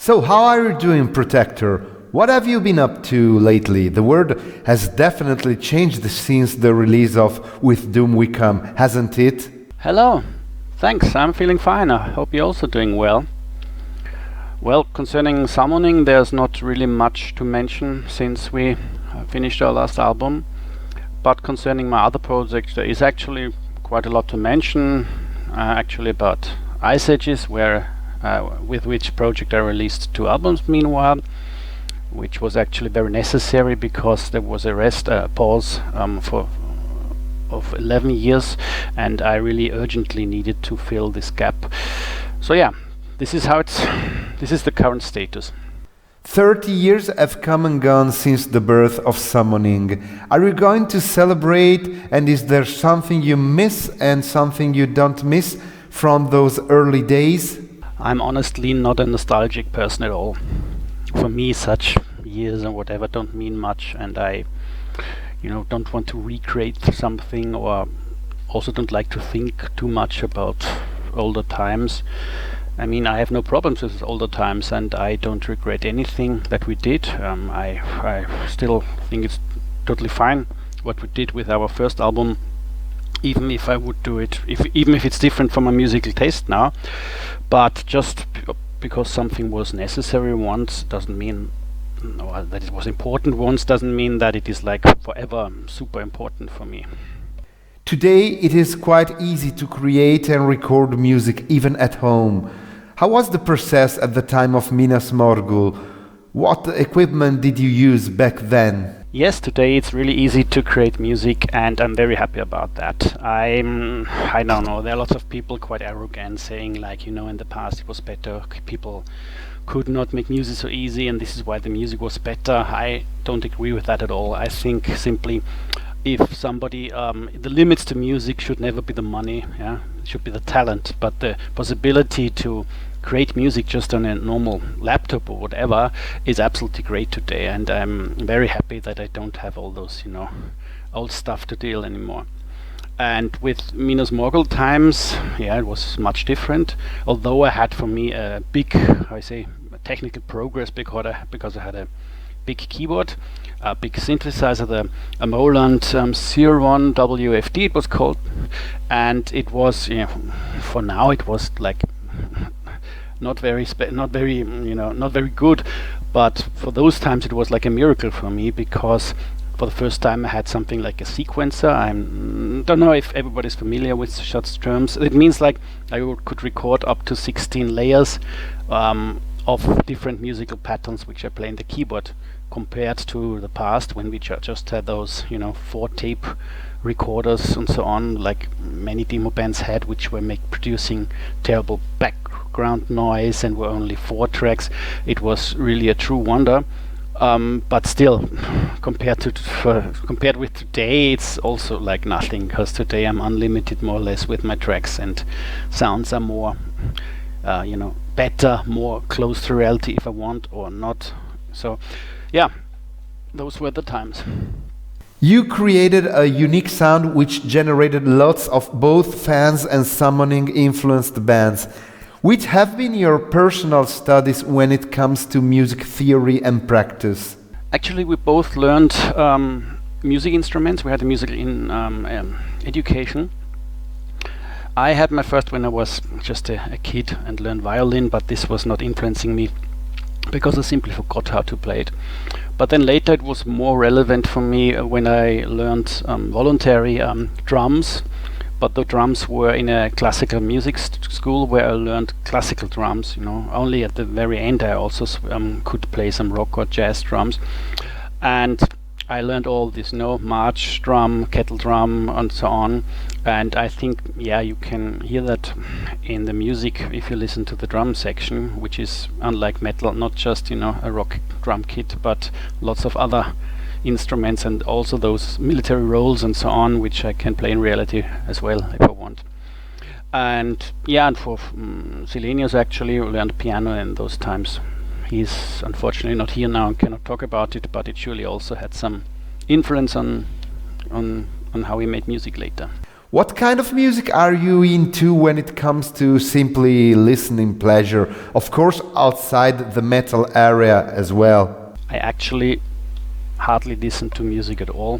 So, how are you doing, Protector? What have you been up to lately? The world has definitely changed since the release of With Doom We Come, hasn't it? Hello. Thanks, I'm feeling fine. I hope you're also doing well. Well, concerning summoning, there's not really much to mention since we finished our last album. But concerning my other project, there is actually quite a lot to mention. Actually about Ice Ages, with which project I released 2 albums meanwhile, which was actually very necessary because there was a pause of 11 years, and I really urgently needed to fill this gap. So yeah, this is the current status. 30 years have come and gone since the birth of summoning. Are you going to celebrate, and is there something you miss and something you don't miss from those early days? I'm honestly not a nostalgic person at all. For me, such years and whatever don't mean much, and I don't want to recreate something, or also don't like to think too much about older times. I mean, I have no problems with older times, and I don't regret anything that we did. I still think it's totally fine what we did with our first album, even if I would do it, even if it's different from my musical taste now. But just because something was necessary once doesn't mean that it was important once, doesn't mean that it is like forever super important for me. Today it is quite easy to create and record music even at home. How was the process at the time of Minas Morgul? What equipment did you use back then? Yes, today it's really easy to create music, and I'm very happy about that. I don't know, there are lots of people quite arrogant saying like, in the past it was better, people could not make music so easy and this is why the music was better. I don't agree with that at all. I think simply if somebody, the limits to music should never be the money, it should be the talent, but the possibility to create music just on a normal laptop or whatever is absolutely great today, and I'm very happy that I don't have all those old stuff to deal anymore. And with Minas Morgul times, it was much different, although I had for me a big technical progress because I had a big keyboard, a big synthesizer, a Moland Zero-One WFD it was called, and it was for now it was like not very good, but for those times it was like a miracle for me, because for the first time I had something like a sequencer. I don't know if everybody's familiar with such terms. It means like I could record up to 16 layers of different musical patterns which I play in the keyboard, compared to the past when we just had those 4 tape recorders and so on, like many demo bands had, which were producing terrible background noise and were only 4 tracks. It was really a true wonder. But still, compared with today, it's also like nothing, because today I'm unlimited more or less with my tracks, and sounds are more better, more close to reality if I want or not. So yeah, those were the times. You created a unique sound which generated lots of both fans and summoning influenced bands. Which have been your personal studies when it comes to music theory and practice? Actually, we both learned music instruments. We had a music in education. I had my first when I was just a kid and learned violin, but this was not influencing me because I simply forgot how to play it. But then later it was more relevant for me when I learned voluntary drums. But the drums were in a classical music school where I learned classical drums. Only at the very end I also could play some rock or jazz drums, and I learned all this, march drum, kettle drum, and so on. And I think, you can hear that in the music if you listen to the drum section, which is unlike metal, not just a rock drum kit, but lots of other instruments, and also those military rolls and so on, which I can play in reality as well if I want. And for Silenius actually learned piano in those times. He's unfortunately not here now and cannot talk about it, but it surely also had some influence on how he made music later. What kind of music are you into when it comes to simply listening pleasure? Of course, outside the metal area as well. I actually hardly listen to music at all,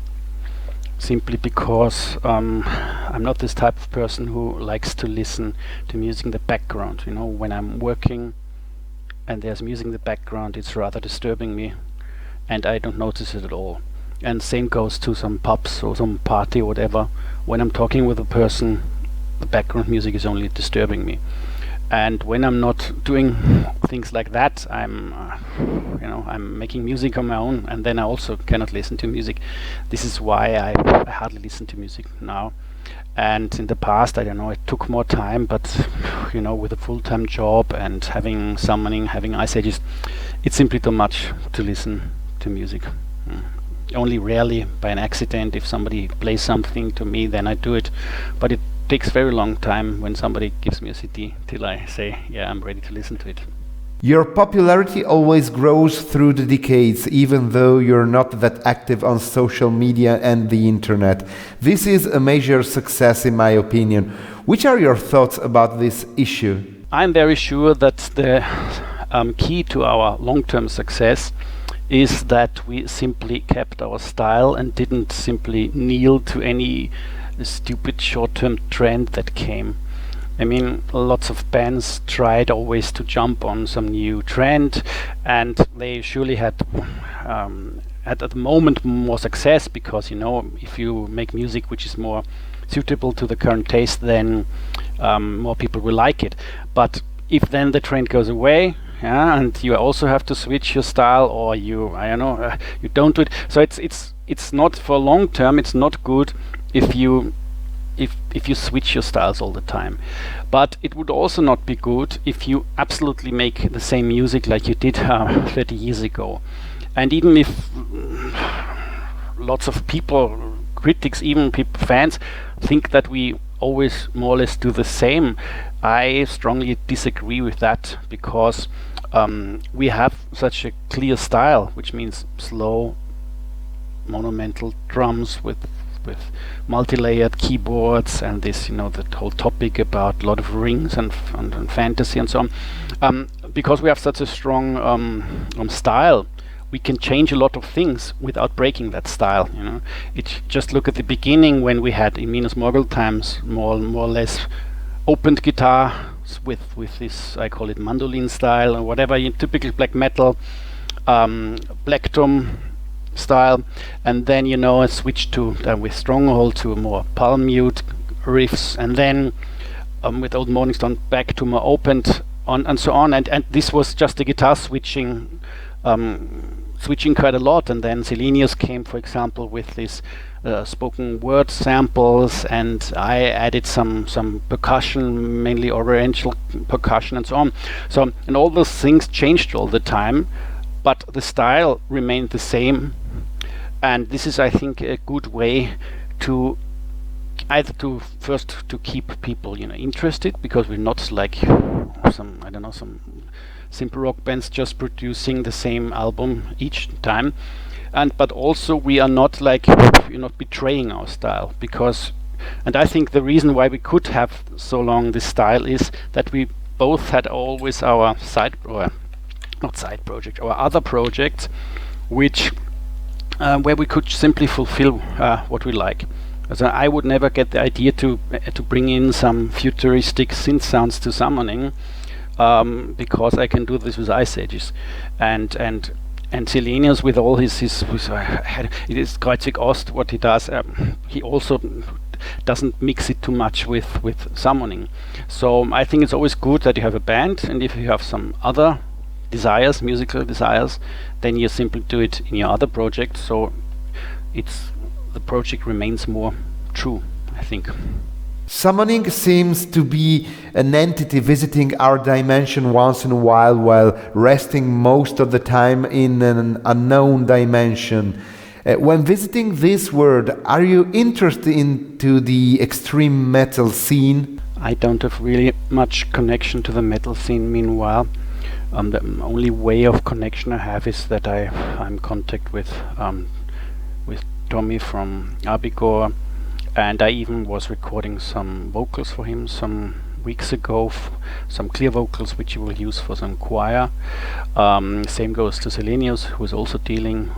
simply because I'm not this type of person who likes to listen to music in the background. You know, when I'm working and there's music in the background, it's rather disturbing me, and I don't notice it at all. And same goes to some pubs or some party or whatever. When I'm talking with a person, the background music is only disturbing me. And when I'm not doing things like that, I'm making music on my own, and then I also cannot listen to music. This is why I hardly listen to music now. And in the past, I don't know, it took more time, but with a full-time job and having summoning, having ice ages, it's simply too much to listen to music. Only rarely by an accident, if somebody plays something to me, then I do it. But it takes very long time when somebody gives me a CD till I say, yeah, I'm ready to listen to it. Your popularity always grows through the decades, even though you're not that active on social media and the internet. This is a major success in my opinion. Which are your thoughts about this issue? I'm very sure that the key to our long-term success is that we simply kept our style and didn't simply kneel to any stupid short-term trend that came. I mean, lots of bands tried always to jump on some new trend, and they surely had at the moment more success, because if you make music which is more suitable to the current taste, then more people will like it. But if then the trend goes away, and you also have to switch your style, or you don't do it. So it's not for long term. It's not good if you switch your styles all the time. But it would also not be good if you absolutely make the same music like you did 30 years ago. And even if lots of people, critics, even fans, think that we always more or less do the same, I strongly disagree with that, because we have such a clear style, which means slow, monumental drums with multi-layered keyboards, and this, the whole topic about a lot of rings and fantasy and so on. Because we have such a strong style, we can change a lot of things without breaking that style. Just look at the beginning, when we had in Minus Morgul times more or less opened guitar with this, I call it mandolin style, or whatever, typical black metal, black drum style, and then I switched to with Stronghold to more palm mute riffs, and then with Old Morningstar back to more opened and so on, and this was just the guitar switching quite a lot. And then Selenius came, for example, with this spoken word samples, and I added some percussion, mainly Oriental percussion and so on. So, and all those things changed all the time, but the style remained the same. And this is, I think, a good way to either to keep people interested, because we're not like some simple rock bands just producing the same album each time, but also we are not not betraying our style, because, and I think the reason why we could have so long this style is that we both had always our our other projects, which where we could simply fulfill what we like. So I would never get the idea to bring in some futuristic synth sounds to summoning, because I can do this with Ice Ages, and Selenius with all his it is Kreuzig Ost what he does. He also doesn't mix it too much with summoning. So I think it's always good that you have a band, and if you have some other musical desires, then you simply do it in your other project, so the project remains more true, I think. Summoning seems to be an entity visiting our dimension once in a while resting most of the time in an unknown dimension. When visiting this world, are you interested into the extreme metal scene? I don't have really much connection to the metal scene, meanwhile. The only way of connection I have is that I'm in contact with Tommy from Abigor, and I even was recording some vocals for him some weeks ago, some clear vocals which he will use for some choir. Same goes to Selenius, who is also dealing,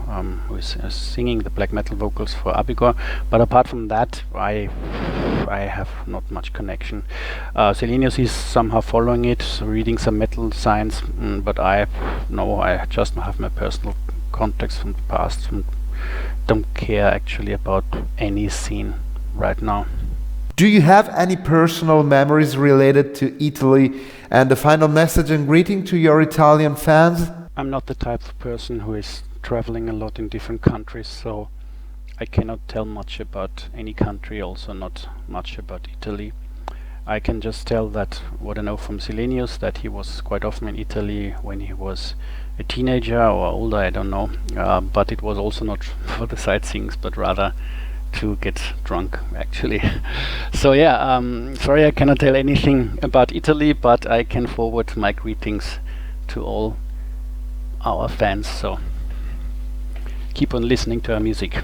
who is singing the black metal vocals for Abigor. But apart from that, I have not much connection. Selenius is somehow following it, so reading some metal science, but I just have my personal contacts from the past and don't care actually about any scene right now. Do you have any personal memories related to Italy? And a final message and greeting to your Italian fans? I'm not the type of person who is traveling a lot in different countries, so I cannot tell much about any country, also not much about Italy. I can just tell that what I know from Selenius, that he was quite often in Italy when he was a teenager or older, I don't know, but it was also not for the sightseeing, but rather to get drunk actually. So yeah, sorry I cannot tell anything about Italy, but I can forward my greetings to all our fans, so keep on listening to our music.